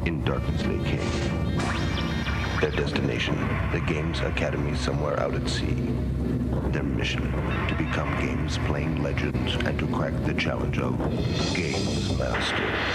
in darkness lay King. Their destination, the Games Academy somewhere out at sea. Their mission, to become games-playing legends and to crack the challenge of Gamesmaster.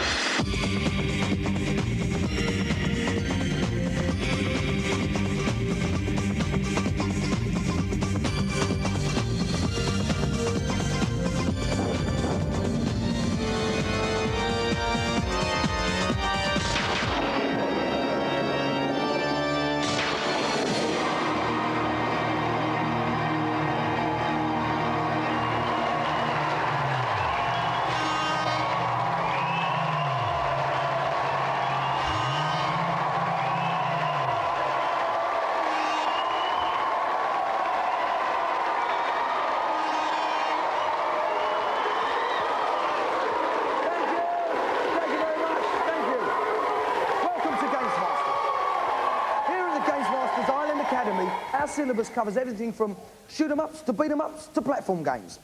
Our syllabus covers everything from shoot-em-ups to beat-em-ups to platform games.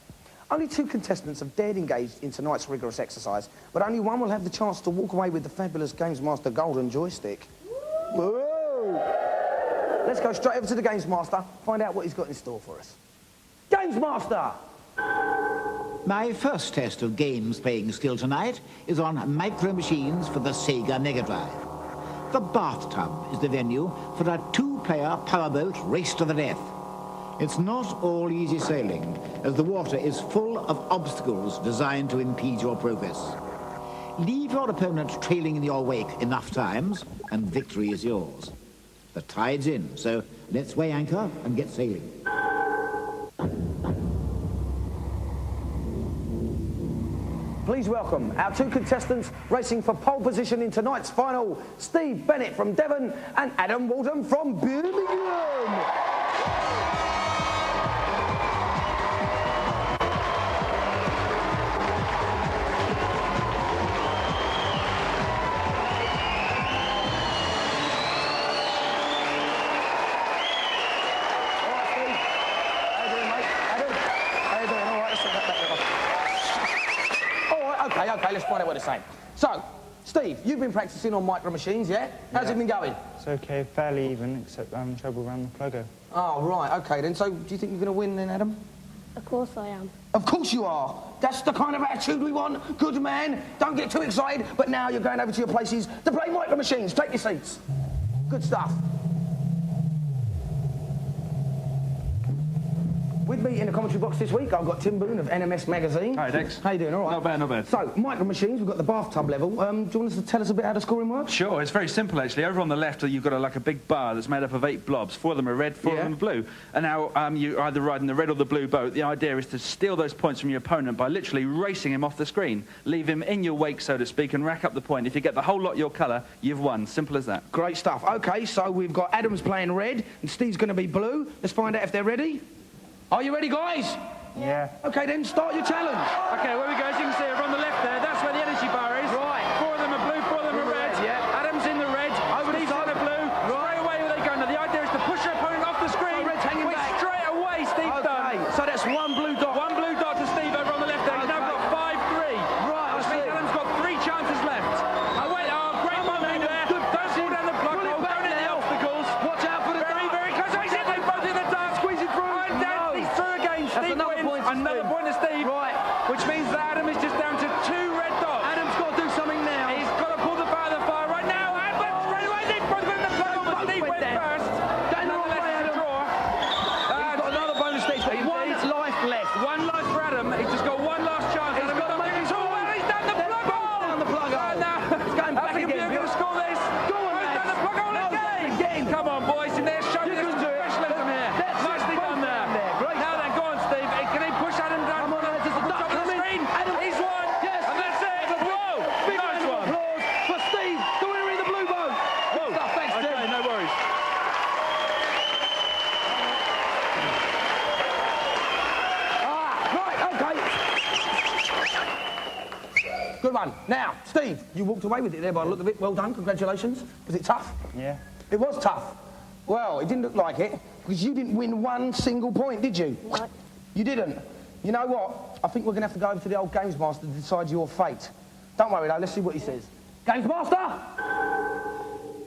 Only 2 contestants have dared engage in tonight's rigorous exercise, but only one will have the chance to walk away with the fabulous Gamesmaster golden joystick. Whoa! Let's go straight over to the Gamesmaster, find out what he's got in store for us. Gamesmaster! My first test of games playing skill tonight is on micro machines for the Sega Mega Drive. The bathtub is the venue for a 2-player powerboat race to the death. It's not all easy sailing, as the water is full of obstacles designed to impede your progress. Leave your opponent trailing in your wake enough times, and victory is yours. The tide's in, so let's weigh anchor and get sailing. Please welcome our 2 contestants racing for pole position in tonight's final, Steve Bennett from Devon and Adam Walton from Birmingham. Okay, let's find out what they're saying. So, Steve, you've been practicing on micro machines, yeah? How's it been going? It's okay, fairly even, except I'm trouble around the plugger. Oh, right, okay then. So, do you think you're going to win then, Adam? Of course I am. Of course you are. That's the kind of attitude we want. Good man. Don't get too excited, but now you're going over to your places to play micro machines. Take your seats. Good stuff. With me in the commentary box this week, I've got Tim Boone of NMS Magazine. Hi, Dex. How you doing? All right? Not bad, not bad. So, micro machines, we've got the bathtub level. Do you want us to tell us a bit how the scoring works? Sure, it's very simple, actually. Over on the left, you've got like a big bar that's made up of 8 blobs. 4 of them are red, 4 of them are blue. And now you're either riding the red or the blue boat. The idea is to steal those points from your opponent by literally racing him off the screen. Leave him in your wake, so to speak, and rack up the point. If you get the whole lot your colour, you've won. Simple as that. Great stuff. OK, so we've got Adam's playing red and Steve's going to be blue. Let's find out if they're ready. Are you ready, guys? Yeah. OK, then start your challenge. OK, where we go, as you can see, over on the left there, that's where the energy bar is. Right. 4 of them are blue, 4 of them are red. Yeah. Adam's in the red, Steve's in the blue. Straight away where they go. Now, the idea is to push your opponent off the screen. Red's hanging back. Straight away, Steve's done. So that's 1 blue dot. 1 blue dot to Steve over on the left there. He's now got 5-3. Right, Which means Adam's got 3 chances left. Oh, wait, great moment there. Don't fall down the plug hole, don't hit the obstacles. Watch out for the Very, very close. Oh, he's hit them both in the dark. Squeeze it through. And down, he's through again. Steve another wins. point to Another Steve. point to Steve. Right. Which means that Adam is just down to 2 red dots. Adam's got to do something now. He's got to pull the bar of the fire right now. And but straight away, Steve put him in the plug hole, but Steve went first. Nonetheless, it's a draw. He's got another bonus stage. He's got 1 life left. 1 life for Adam. He's just got 1 last chance. He's got to make it. Oh, well, he's down the plug hole. Down the plug hole. And now, It's going back how's the again. computer going to score this? Go on, He's down the plug hole again. Come on, boys. In there, show me You some can do it. specialism here. That's Nicely it. done there. Great Now then, go on, Steve. Can he push Adam down? Come on, Adam, just a duck. Top of the Come in. screen. Adam. He's won. Yes. And that's it. Whoa. Big Nice round of one. applause for Steve, the winner in the blue boat. Good stuff. Thanks, Steve. Okay, no worries. Right, OK. Good one. Now, Steve, you walked away with it there by the look of it. Well done. Congratulations. Was it tough? Yeah. It was tough. Well, it didn't look like it, because you didn't win 1 single point, did you? No. You didn't. You know what? I think we're going to have to go over to the old Gamesmaster to decide your fate. Don't worry, though. Let's see what he says. Gamesmaster?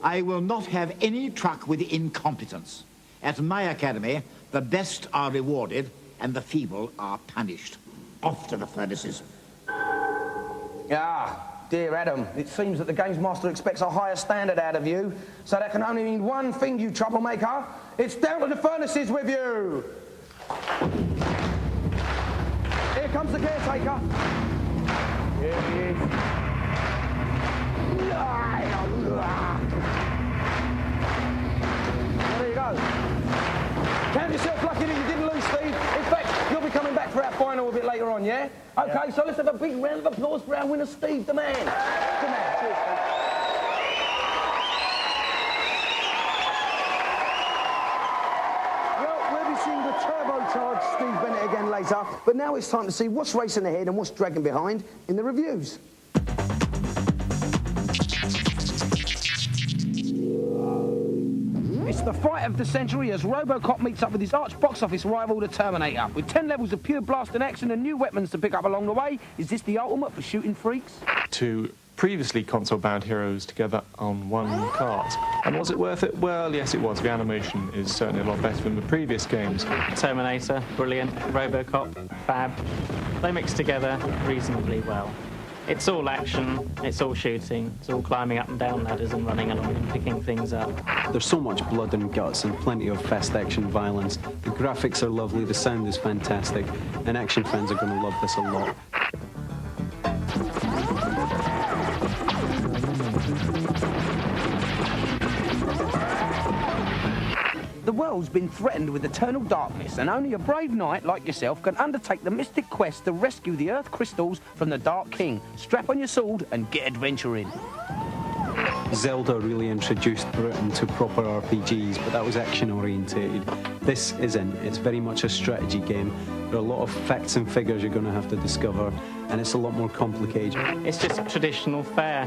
I will not have any truck with incompetence. At my academy, the best are rewarded and the feeble are punished. Off to the furnaces. Ah, dear Adam, it seems that the Gamesmaster expects a higher standard out of you, so that can only mean one thing, you troublemaker. It's down to the furnaces with you! Here comes the caretaker. Here he is. There you go. Count yourself lucky that you didn't lose, Steve. In fact, you'll be coming back for our final a bit later on, yeah? Okay, so let's have a big round of applause for our winner, Steve, the man. Good man. Cheers, Steve. Well, we'll be seeing the turbocharged Steve Bennett again later, but now it's time to see what's racing ahead and what's dragging behind in the reviews. It's the fight of the century as RoboCop meets up with his arch box office rival, the Terminator. With 10 levels of pure blasting action and new weapons to pick up along the way, is this the ultimate for shooting freaks? Two previously console-bound heroes together on one cart. And was it worth it? Well, yes, it was. The animation is certainly a lot better than the previous games. Terminator, brilliant. RoboCop, fab. They mix together reasonably well. It's all action, it's all shooting, it's all climbing up and down ladders and running along and picking things up. There's so much blood and guts and plenty of fast action violence. The graphics are lovely, the sound is fantastic, and action fans are going to love this a lot. The world's been threatened with eternal darkness, and only a brave knight like yourself can undertake the mystic quest to rescue the Earth crystals from the Dark King. Strap on your sword and get adventuring. Zelda really introduced Britain to proper RPGs, but that was action-orientated. This isn't. It's very much a strategy game. There are a lot of facts and figures you're going to have to discover, and it's a lot more complicated. It's just traditional fare.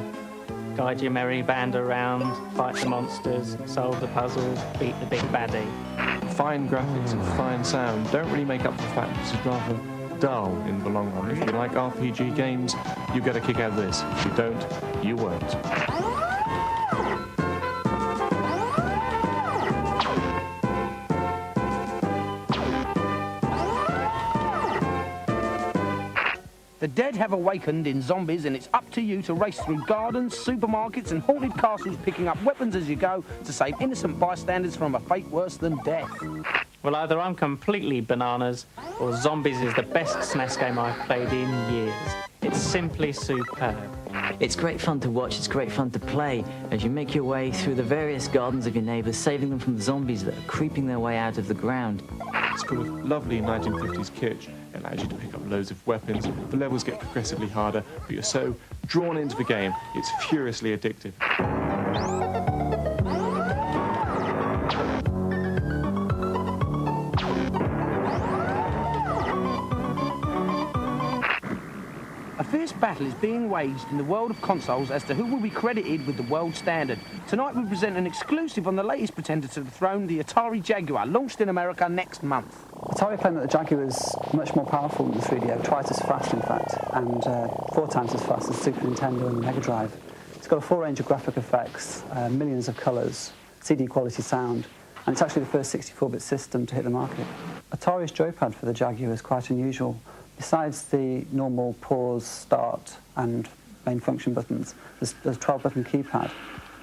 Guide your merry band around, fight the monsters, solve the puzzle, beat the big baddie. Fine graphics and fine sound don't really make up for the fact that it's rather dull in the long run. If you like RPG games, you get a kick out of this. If you don't, you won't. The dead have awakened in zombies, and it's up to you to race through gardens, supermarkets and haunted castles, picking up weapons as you go to save innocent bystanders from a fate worse than death. Well, either I'm completely bananas, or Zombies is the best SNES game I've played in years. It's simply superb. It's great fun to watch, it's great fun to play as you make your way through the various gardens of your neighbours, saving them from the zombies that are creeping their way out of the ground. It's full of lovely 1950s kitsch. It allows you to pick up loads of weapons. The levels get progressively harder, but you're so drawn into the game, it's furiously addictive. A fierce battle is being waged in the world of consoles as to who will be credited with the world standard. Tonight we present an exclusive on the latest pretender to the throne, the Atari Jaguar, launched in America next month. Atari claimed that the Jaguar is much more powerful than the 3DO, twice as fast in fact, and 4 times as fast as Super Nintendo and the Mega Drive. It's got a full range of graphic effects, millions of colours, CD quality sound, and it's actually the first 64-bit system to hit the market. Atari's joypad for the Jaguar is quite unusual. Besides the normal pause, start and main function buttons, there's a 12-button keypad,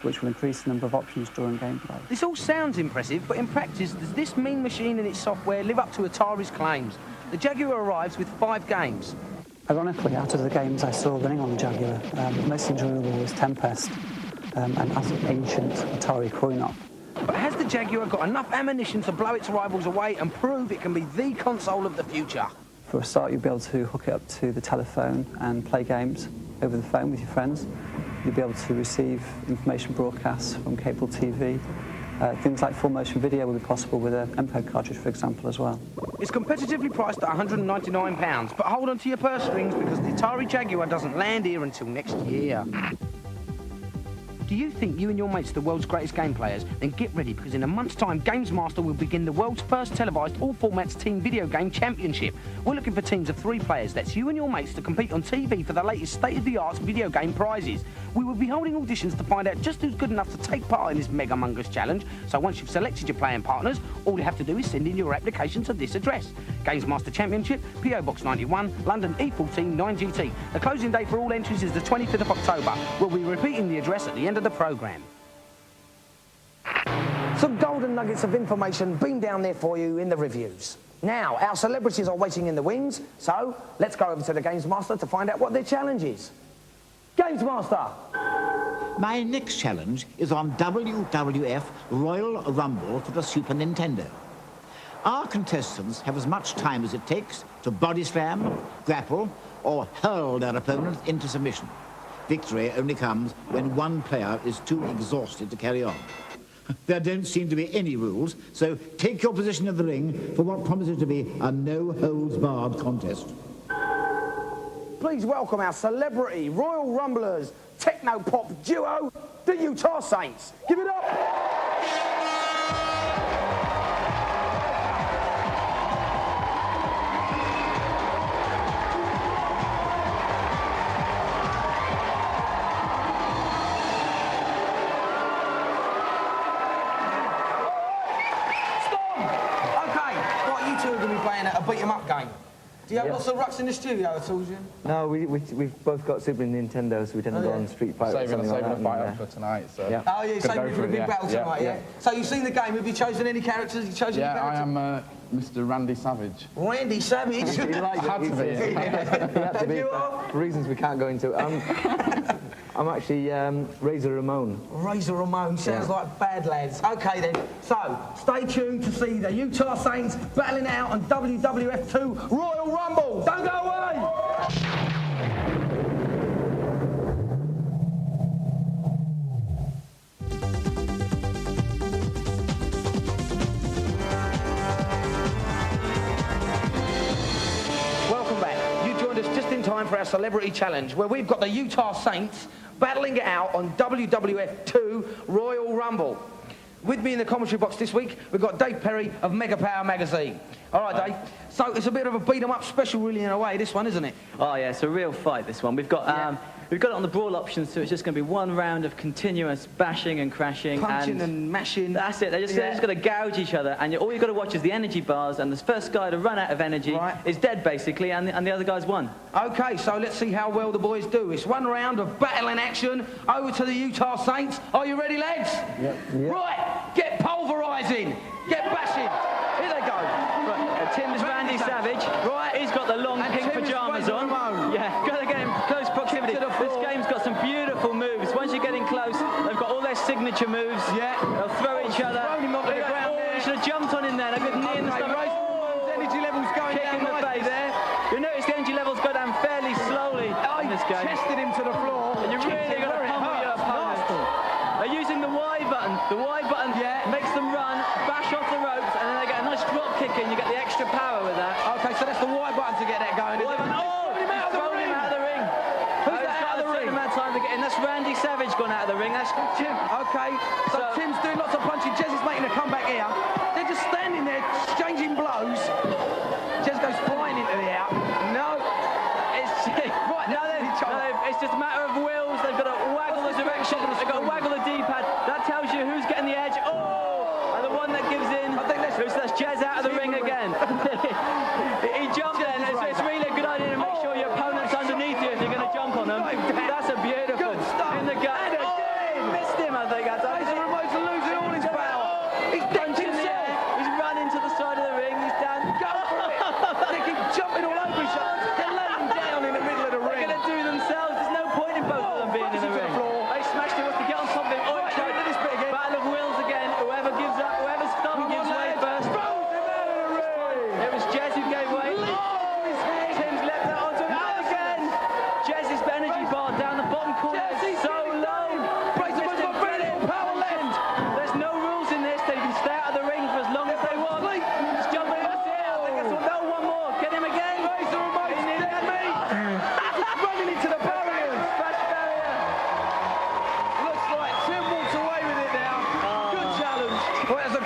which will increase the number of options during gameplay. This all sounds impressive, but in practice, does this mean machine and its software live up to Atari's claims? The Jaguar arrives with 5 games. Ironically, out of the games I saw running on the Jaguar, the most enjoyable was Tempest and as ancient Atari coin-op. But has the Jaguar got enough ammunition to blow its rivals away and prove it can be the console of the future? For a start, you'll be able to hook it up to the telephone and play games over the phone with your friends. You'll be able to receive information broadcasts from cable TV. Things like full motion video will be possible with an MPEG cartridge, for example, as well. It's competitively priced at £199, but hold on to your purse strings because the Atari Jaguar doesn't land here until next year. Do you think you and your mates are the world's greatest game players? Then get ready, because in a month's time, Gamesmaster will begin the world's first televised all-formats team video game championship. We're looking for teams of 3 players. That's you and your mates to compete on TV for the latest state-of-the-art video game prizes. We will be holding auditions to find out just who's good enough to take part in this Mega Mungus challenge. So once you've selected your playing partners, all you have to do is send in your application to this address. Gamesmaster Championship, PO Box 91, London E14 9GT. The closing date for all entries is the 25th of October. We'll be repeating the address at the end of the programme. Some golden nuggets of information beamed down there for you in the reviews. Now, our celebrities are waiting in the wings, so let's go over to the Games Master to find out what their challenge is. Games Master! My next challenge is on WWF Royal Rumble for the Super Nintendo. Our contestants have as much time as it takes to body slam, grapple, or hurl their opponent into submission. Victory only comes when one player is too exhausted to carry on. There don't seem to be any rules, so take your position in the ring for what promises to be a no-holds-barred contest. Please welcome our celebrity Royal Rumblers techno-pop duo, the Utah Saints. Give it up! A beat-em-up game. Do you have lots of rucks in the studio at all, Jim? No, we've both got Super Nintendo, so we tend to go on Street Fighter or something like that. Saving a fight up for tonight, so... Yeah. Oh, yeah, saving it for a big battle tonight, yeah? So you've seen the game, have you chosen any characters? Have you chosen any characters? I am Mr. Randy Savage. Randy Savage? He likes had to be. He had to be, for reasons we can't go into. I'm actually Razor Ramon. Razor Ramon, sounds like bad lads. OK then, so stay tuned to see the Utah Saints battling out on WWF 2 Royal Rumble. Don't go away! Welcome back. You joined us just in time for our celebrity challenge, where we've got the Utah Saints battling it out on WWF 2 Royal Rumble. With me in the commentary box this week, we've got Dave Perry of Mega Power magazine. All right, Dave. So it's a bit of a beat-em-up special, really, in a way, this one, isn't it? Oh, yeah, it's a real fight, this one. We've got it on the brawl options, so it's just going to be one round of continuous bashing and crashing. Punching and mashing. That's it. They're just going to gouge each other, and all you've got to watch is the energy bars, and the first guy to run out of energy is dead, basically, and the other guy's won. OK, so let's see how well the boys do. It's one round of battle in action. Over to the Utah Saints. Are you ready, lads? Yep. Right, get pulverising. Get bashing. Here they go. Right, Tim's Randy Savage. Right. He's got the long pink Tim's pyjamas on. Ramon. Yeah, got to get him close proximity. This game's got some beautiful moves. Once you're getting close, they've got all their signature moves. Yeah. They'll throw each other. Thrown him onto the ground there. He should have jumped on him then. A good knee in the stomach. Energy levels going Kick down in the nicely face. there. You notice the energy levels go down fairly slowly in this game. Tested him to the floor. And you really got to pummel your opponent. They're using the Y button. The Y button makes them run, bash off the ropes, and then they get a nice drop kick in. You get the extra power with that. OK, so that's the Y button to get that going. Y button. He's thrown him out of the ring. Who's that out of the ring? Amount of time to get in. That's Randy Savage gone out of the ring. That's Tim. OK, so Tim's doing lots of punching. Jez is making a comeback here. They're just standing there, exchanging blows. Jez goes flying into the air. No. It's just a matter of wills. They've got to waggle the direction. They've got to waggle the D-pad. That tells you who's getting the edge. Oh! And the one that gives in. That's Jez out of the ring again. He jumped there. It's really a good idea to make sure your opponent's underneath you if you're going to jump on them. That's a beautiful in the gut. He missed him, I think. Razor Ramon's losing all his power. He's decked himself. He's running to the side of the ring. He's down. Go for it. They keep jumping all over each other. They're laying down in the middle of the ring. They're going to do themselves. There's no point in both of them being in the ring. They smashed it. Wants to get on something. Battle of wills again. Whoever gives up, whoever's stomach gives way first. It was Jez who gave way. Tim's left that onto him. Out again. Jez's energy bar down the bottom corner. So low. Power left. There's no rules in this. They can stay out of the ring for as long as they want. Just jump in. That's it. I think that's one. No, one more. Get him again. Razor Ramon's dead me. Running into the barrier. Smash barrier. Looks like Tim walks away with it now. Good challenge. Well, that's a